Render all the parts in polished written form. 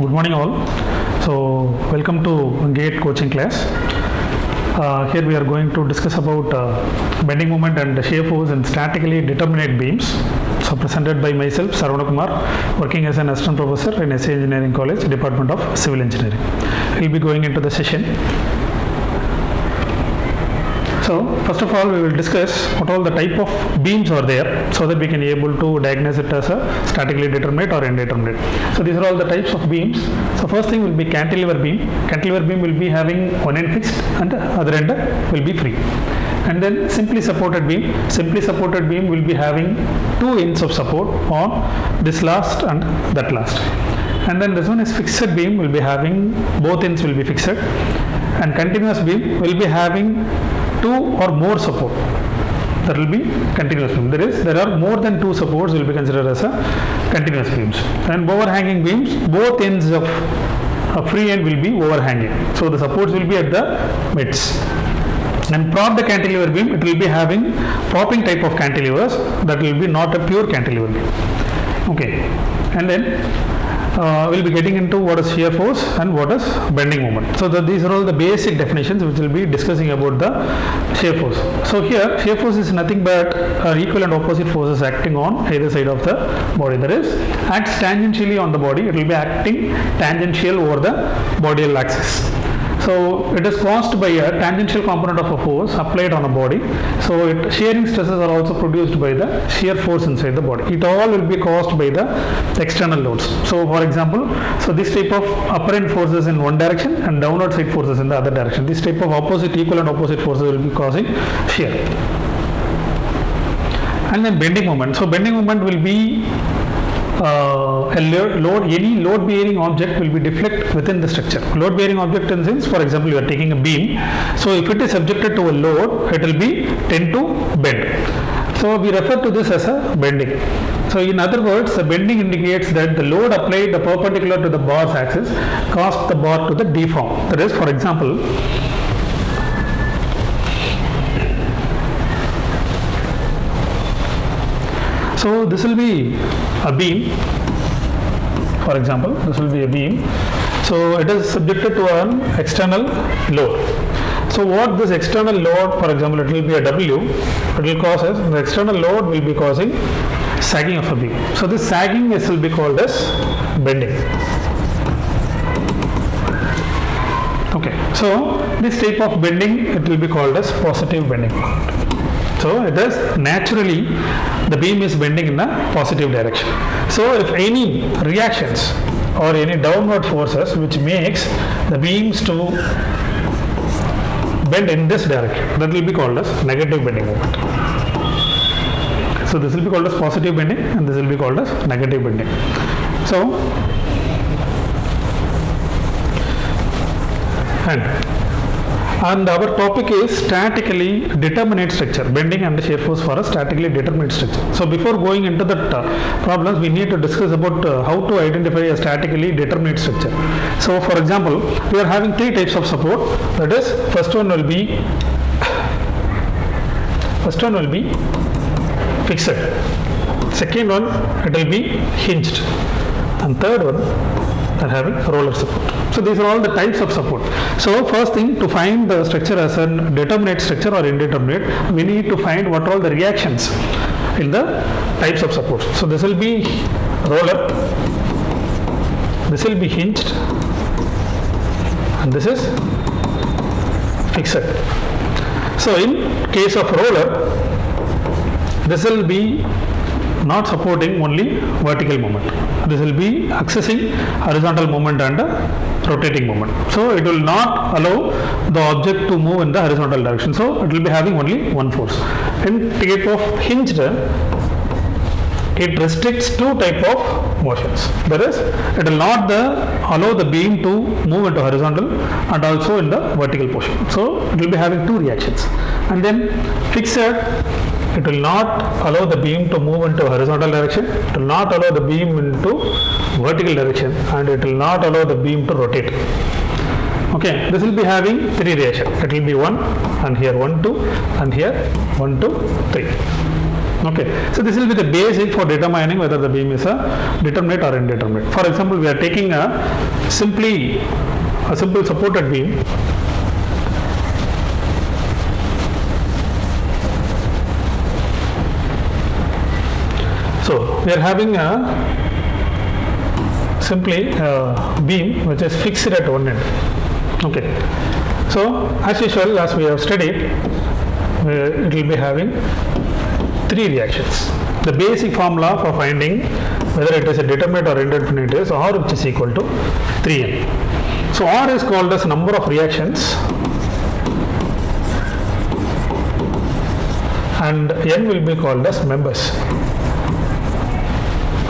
Good morning all. So welcome to GATE coaching class. Here we are going to discuss about bending moment and shear force in statically determinate beams. So presented by myself, Saravaнаkumar, working as an assistant professor in SAEC Engineering College, Department of Civil Engineering. We will be going into the session. So first of all, we will discuss what all the type of beams are there so that we can be able to diagnose it as a statically determinate or indeterminate. So these are all the types of beams. So first thing will be cantilever beam. Cantilever beam will be having one end fixed and the other end will be free. And then simply supported beam. Simply supported beam will be having two ends of support on this last and that last. And then this one is fixed beam, will be having both ends will be fixed, and continuous beam will be having two or more support. That will be continuous beam. There are more than two supports will be considered as a continuous beams. And overhanging beams, both ends of a free end will be overhanging. So the supports will be at the mids. And propped cantilever beam, it will be having propping type of cantilevers. That will be not a pure cantilever beam. Okay. And then we'll be getting into what is shear force and what is bending moment. So these are all the basic definitions which we'll be discussing about the shear force. So here shear force is nothing but equal and opposite forces acting on either side of the body. That is, acts tangentially on the body, it will be acting tangential over the bodial axis. So it is caused by a tangential component of a force applied on a body. So shearing stresses are also produced by the shear force inside the body. It all will be caused by the external loads. So for example, so this type of upward forces in one direction and downward side forces in the other direction. This type of equal and opposite forces will be causing shear. And then bending moment. So bending moment will be any load bearing object will be deflect within the structure. Load bearing object in sense, for example, you are taking a beam. So if it is subjected to a load, it will be tend to bend. So we refer to this as a bending. So in other words, the bending indicates that the load applied perpendicular to the bar's axis caused the bar to the deform. That is, for example, so this will be a beam, for example, this will be a beam. So it is subjected to an external load. So what this external load, for example, it will be a W, it will cause us, the external load will be causing sagging of a beam. So this sagging will be called as bending. Okay, so this type of bending, it will be called as positive bending. So it is naturally the beam is bending in a positive direction. So if any reactions or any downward forces which makes the beams to bend in this direction, that will be called as negative bending moment. So this will be called as positive bending and this will be called as negative bending. So and our topic is statically determinate structure, bending and shear force for a statically determinate structure. So before going into the problems, we need to discuss about how to identify a statically determinate structure. So for example, we are having three types of support. That is, first one will be fixed. Second one, it will be hinged. And third one, are having roller support. So these are all the types of support. So first thing, to find the structure as a determinate structure or indeterminate, we need to find what all the reactions in the types of supports. So this will be roller, this will be hinged, and this is fixed. So in case of roller, this will be not supporting only vertical moment. This will be accessing horizontal moment and rotating moment. So it will not allow the object to move in the horizontal direction. So it will be having only one force. In case of hinged, it restricts two type of motions. That is, it will not allow the beam to move into horizontal and also in the vertical portion. So it will be having two reactions. And then fixed, it will not allow the beam to move into horizontal direction, it will not allow the beam into vertical direction, and it will not allow the beam to rotate. Okay, this will be having three reactions. It will be 1, and here 1, 2, and here 1, 2, 3. Okay, so this will be the basic for determining whether the beam is a determinate or indeterminate. For example, we are taking a simple supported beam. So we are having a beam which is fixed at one end. Okay, so as usual, as we have studied, it will be having three reactions. The basic formula for finding whether it is a determinate or indeterminate is R, which is equal to 3n. So R is called as number of reactions and n will be called as members.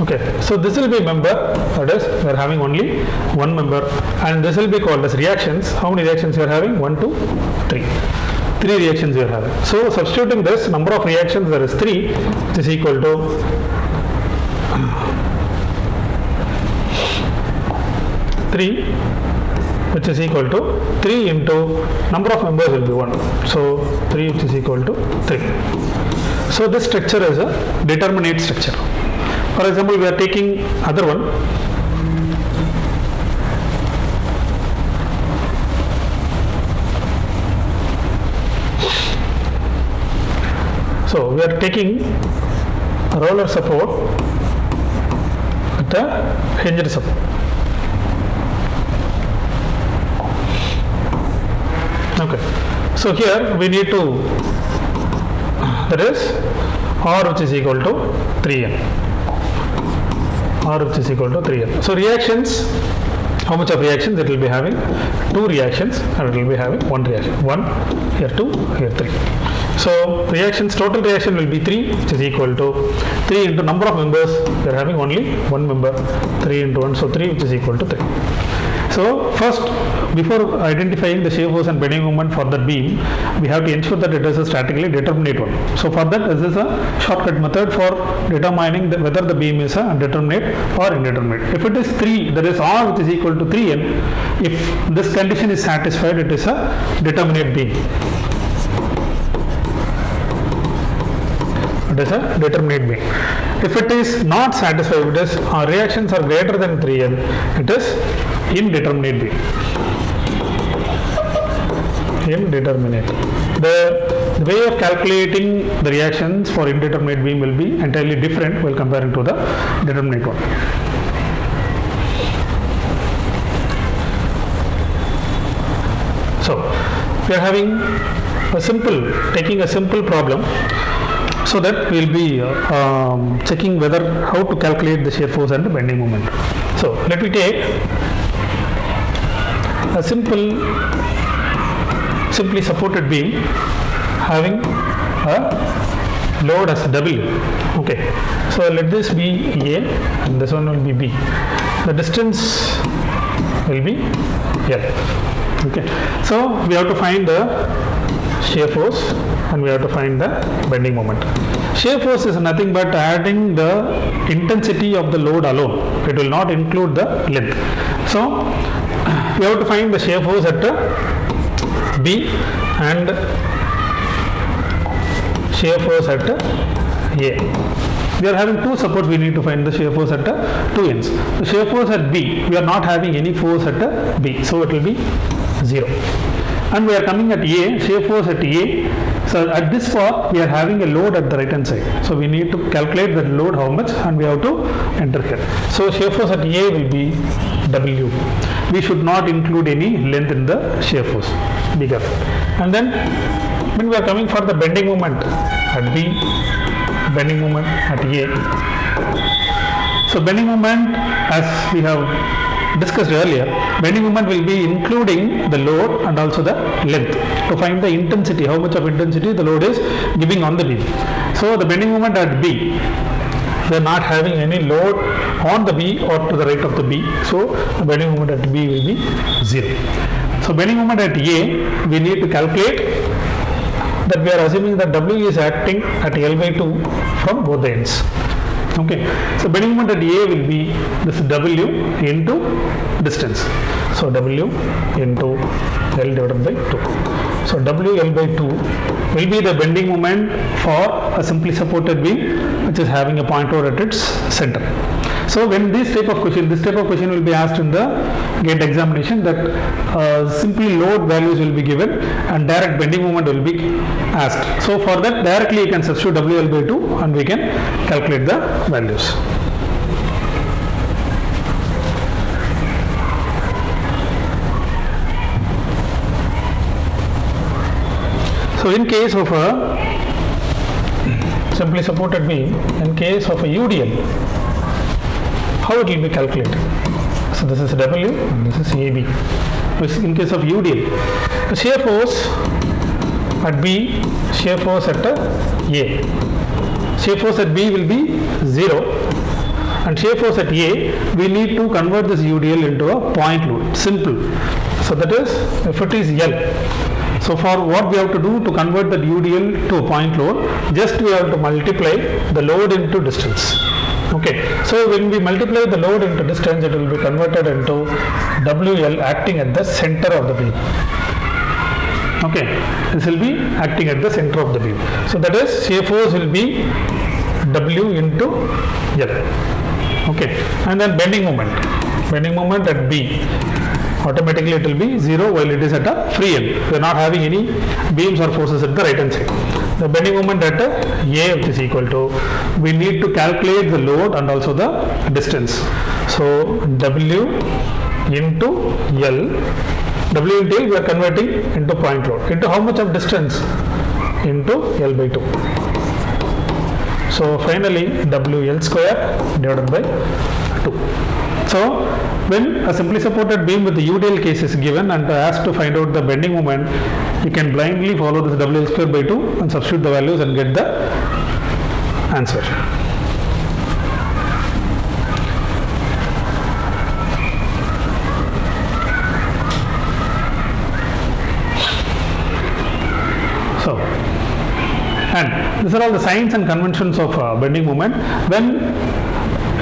Okay, so this will be member, that is we are having only one member, and this will be called as reactions. How many reactions you are having? 1, 2, 3. 3 reactions you are having. So substituting this number of reactions, there is 3, which is equal to 3, which is equal to 3 into number of members will be 1. So 3, which is equal to 3. So this structure is a determinate structure. For example, we are taking other one. So we are taking a roller support at a hinged support. Okay, so here we need to, that is R, which is equal to 3n. R, which is equal to 3n. So reactions, how much of reactions it will be having? 2 reactions, and it will be having 1 reaction. 1, here 2, here 3. So reactions, total reaction will be 3, which is equal to 3 into number of members. We are having only one member. 3 into 1, so 3, which is equal to 3. So first, before identifying the shear force and bending moment for the beam, we have to ensure that it is a statically determinate one. So for that, this is a shortcut method for determining whether the beam is a determinate or indeterminate. If it is 3, that is R, which is equal to 3n, if this condition is satisfied, it is a determinate beam. It is a determinate beam. If it is not satisfied, it is our reactions are greater than 3n, it is indeterminate beam. Indeterminate. The way of calculating the reactions for indeterminate beam will be entirely different while comparing to the determinate one. So we are having taking a simple problem, so that we will be checking how to calculate the shear force and the bending moment. So let me take a simply supported beam having a load as W. Okay, so let this be A and this one will be B. The distance will be L. Okay, so we have to find the shear force and we have to find the bending moment. Shear force is nothing but adding the intensity of the load alone. It will not include the length. So we have to find the shear force at B and shear force at A. We are having 2 supports, we need to find the shear force at 2 ends. The shear force at B, we are not having any force at B, so it will be 0. And we are coming at A, shear force at A. So at this part, we are having a load at the right hand side. So we need to calculate that load how much, and we have to enter here. So shear force at A will be W. We should not include any length in the shear force. Be careful. And then when we are coming for the bending moment at B, bending moment at A. So bending moment, as we have discussed earlier, bending moment will be including the load and also the length to find the intensity, how much of intensity the load is giving on the beam. So the bending moment at B, we are not having any load on the B or to the right of the B, so the bending moment at B will be 0. So bending moment at A, we need to calculate that we are assuming that W is acting at L by 2 from both the ends. Okay, so bending moment at A will be this W into distance. So W into L divided by 2. So WL by 2 will be the bending moment for a simply supported beam which is having a point load at its center. So when this type of question will be asked in the gate examination, that simply load values will be given and direct bending moment will be asked. So for that directly you can substitute WL by 2 and we can calculate the values. So in case of a simply supported beam, in case of a UDL, how it will be calculated? So this is W and this is AB. In case of UDL, the shear force at B, shear force at A. Shear force at B will be 0 and shear force at A, we need to convert this UDL into a point load, simple. So that is, if it is L. So for what we have to do to convert that UDL to a point load, just we have to multiply the load into distance. Okay, so when we multiply the load into distance, it will be converted into WL acting at the center of the beam. Okay, this will be acting at the center of the beam. So that is, shear force will be W into L. Okay, and then bending moment at B, automatically it will be 0 while it is at a free end. We are not having any beams or forces at the right hand side. The bending moment at A, which is equal to, we need to calculate the load and also the distance. So W into L, W into L we are converting into point load. Into how much of distance? Into L by 2. So finally WL square divided by 2. So when a simply supported beam with the UDL case is given and asked to find out the bending moment, you can blindly follow this WL square by 2 and substitute the values and get the answer. So, and these are all the signs and conventions of bending moment. When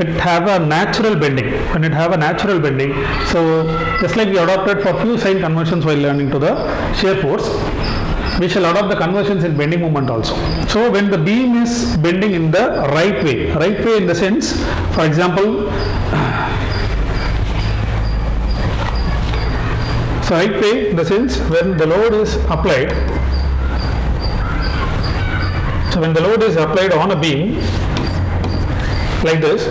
it have a natural bending, so just like we adopted for few sign conventions while learning to the shear force, we shall adopt the conversions in bending moment also. So when the beam is bending in the right way in the sense, for example, so right way in the sense when the load is applied, so when the load is applied on a beam like this,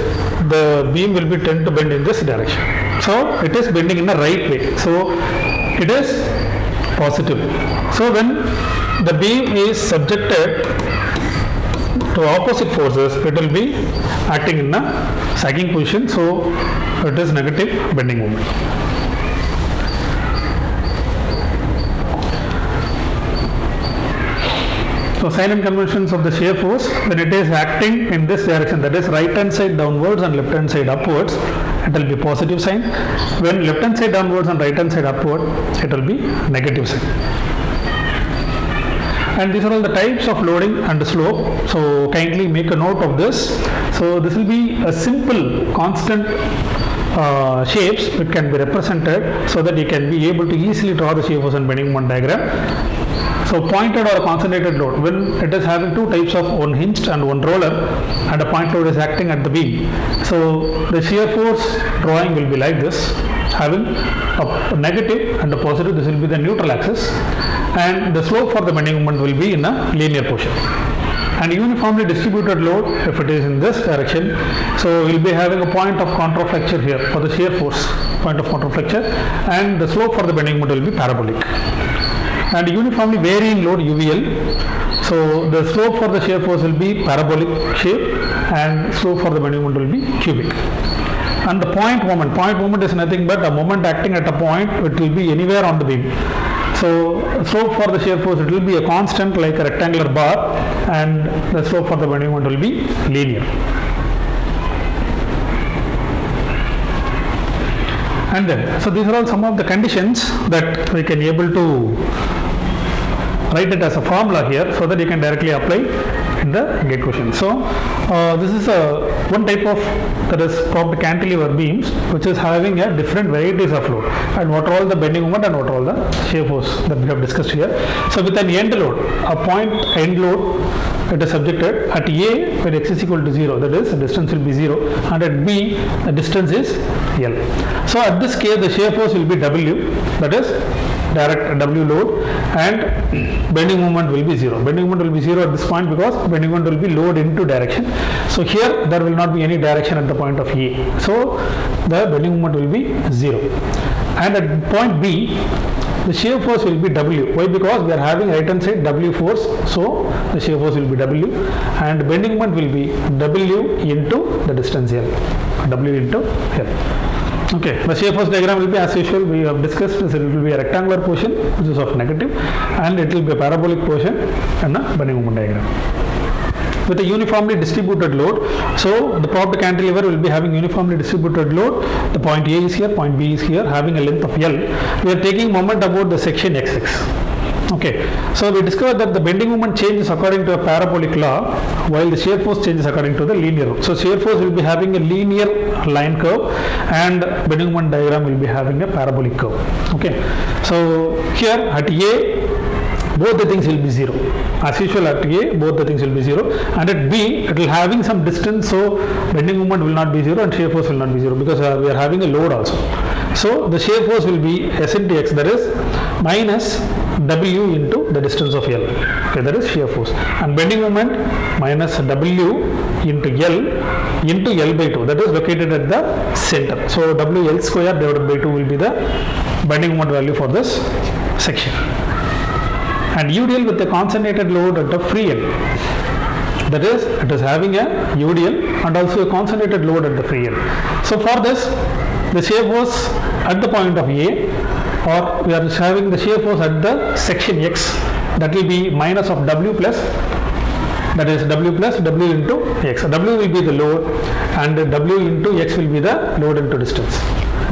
the beam will be tend to bend in this direction. So it is bending in the right way. So it is positive. So when the beam is subjected to opposite forces, it will be acting in a sagging position. So it is negative bending moment. So sign and conventions of the shear force, when it is acting in this direction, that is right hand side downwards and left hand side upwards, it will be positive sign. When left hand side downwards and right hand side upward, it will be negative sign. And these are all the types of loading and slope. So kindly make a note of this. So this will be a simple constant shapes which can be represented so that you can be able to easily draw the shear force and bending moment diagram. So pointed or a concentrated load, when it is having two types of one hinged and one roller and a point load is acting at the beam. So the shear force drawing will be like this, having a negative and a positive, this will be the neutral axis, and the slope for the bending moment will be in a linear portion. And uniformly distributed load, if it is in this direction, so we will be having a point of contraflexure here for the shear force, point of contraflexure, and the slope for the bending moment will be parabolic. And uniformly varying load UVL, so the slope for the shear force will be parabolic shape and slope for the bending moment will be cubic. And the point moment is nothing but a moment acting at a point, it will be anywhere on the beam. So slope for the shear force, it will be a constant like a rectangular bar, and the slope for the bending moment will be linear. And then, so these are all some of the conditions that we can able to write it as a formula here so that you can directly apply in the gate question. So this is one type of, that is propped cantilever beams, which is having a different varieties of load, and what are all the bending moment and what are all the shear force that we have discussed here. So with an end load, a point end load, it is subjected at A when x is equal to 0, that is the distance will be 0, and at B the distance is L. So at this case the shear force will be W, that is direct W load, and bending moment will be 0. Bending moment will be 0 at this point because bending moment will be load into direction. So here there will not be any direction at the point of A. So the bending moment will be 0. And at point B, the shear force will be W. Why? Because we are having right hand side W force, so the shear force will be W, and bending moment will be W into the distance L. W into L. Okay, the shear force diagram will be as usual. We have discussed, it will be a rectangular portion which is of negative, and it will be a parabolic portion and a bending moment diagram. With a uniformly distributed load, so the propped cantilever will be having uniformly distributed load. The point A is here, point B is here, having a length of L. We are taking moment about the section XX. Okay, so we discovered that the bending moment changes according to a parabolic law, while the shear force changes according to the linear route. So shear force will be having a linear line curve, and bending moment diagram will be having a parabolic curve. Okay, so here at A, both the things will be 0. As usual at A, both the things will be 0, and at B, it will having some distance, so bending moment will not be 0 and shear force will not be 0, because we are having a load also. So the shear force will be S into X, that is minus W into the distance of L. Okay, that is shear force. And bending moment minus W into L by 2, that is located at the center. So WL square divided by 2 will be the bending moment value for this section. And UDL with a concentrated load at a free end, that is it is having a UDL and also a concentrated load at the free end. So for this, the shear force at the point of A, or we are having the shear force at the section X, that will be minus of W plus, that is W plus W into X. W will be the load and W into X will be the load into distance.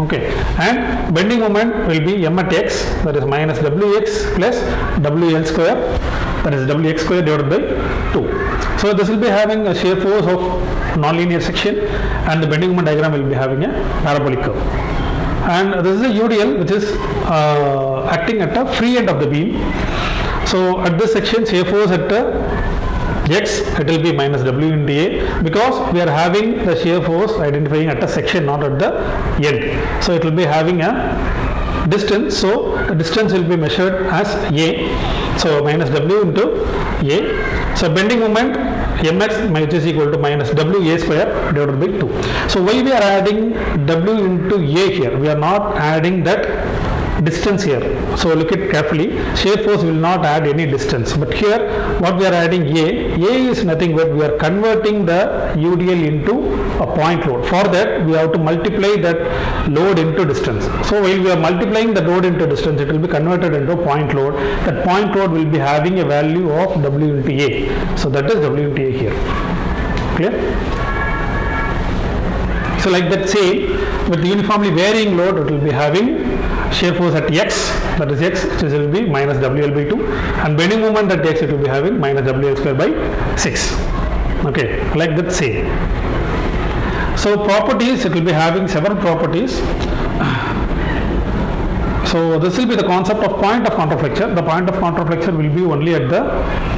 Okay, and bending moment will be M at X, that is minus Wx plus WL square, that is Wx square divided by 2. So this will be having a shear force of nonlinear section, and the bending moment diagram will be having a parabolic curve. And this is a UDL which is acting at the free end of the beam. So at this section, shear force at X, it will be minus W into A, because we are having the shear force identifying at a section, not at the end. So it will be having a distance, so the distance will be measured as A, so minus W into A. So bending moment Mx which is equal to minus WA square divided by 2. So why we are adding W into A here? We are not adding that distance here. So look at carefully, shear force will not add any distance, but here what we are adding A is nothing but we are converting the UDL into a point load. For that we have to multiply that load into distance. So while we are multiplying the load into distance, it will be converted into a point load. That point load will be having a value of W into A. So that is W into A here. Clear? So like that, say with the uniformly varying load, it will be having shear force at X, that is X, which will be minus WL by 2, and bending moment at X, it will be having minus WL square by 6. Okay, like that, say. So properties, it will be having several properties. So this will be the concept of point of contraflexure. The point of contraflexure will be only at the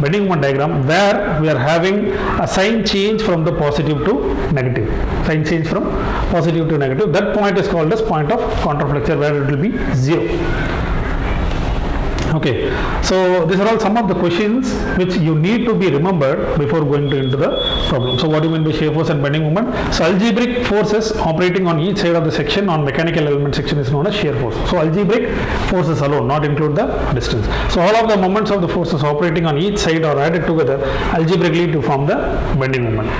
bending moment diagram, where we are having a sign change from the positive to negative. Sign change from positive to negative. That point is called as point of contraflexure, where it will be 0. Okay, so these are all some of the questions which you need to be remembered before going into the problem. So what do you mean by shear force and bending moment? So algebraic forces operating on each side of the section on mechanical element section is known as shear force. So algebraic forces alone, not include the distance. So all of the moments of the forces operating on each side are added together algebraically to form the bending moment.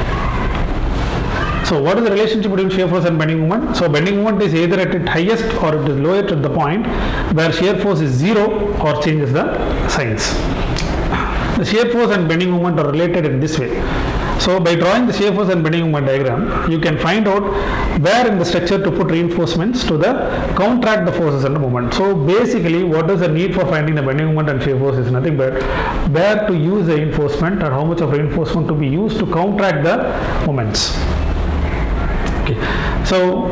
So what is the relationship between shear force and bending moment? So bending moment is either at its highest or it is lowest at the point where shear force is 0 or changes the signs. The shear force and bending moment are related in this way. So by drawing the shear force and bending moment diagram, you can find out where in the structure to put reinforcements to the counteract the forces and the moment. So basically, what is the need for finding the bending moment and shear force is nothing but where to use the reinforcement or how much of reinforcement to be used to counteract the moments. Okay. So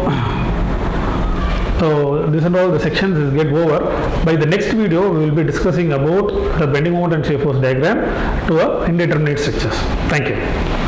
this and all the sections is get over. By the next video, we will be discussing about the bending moment and shear force diagram to a indeterminate structures. Thank you.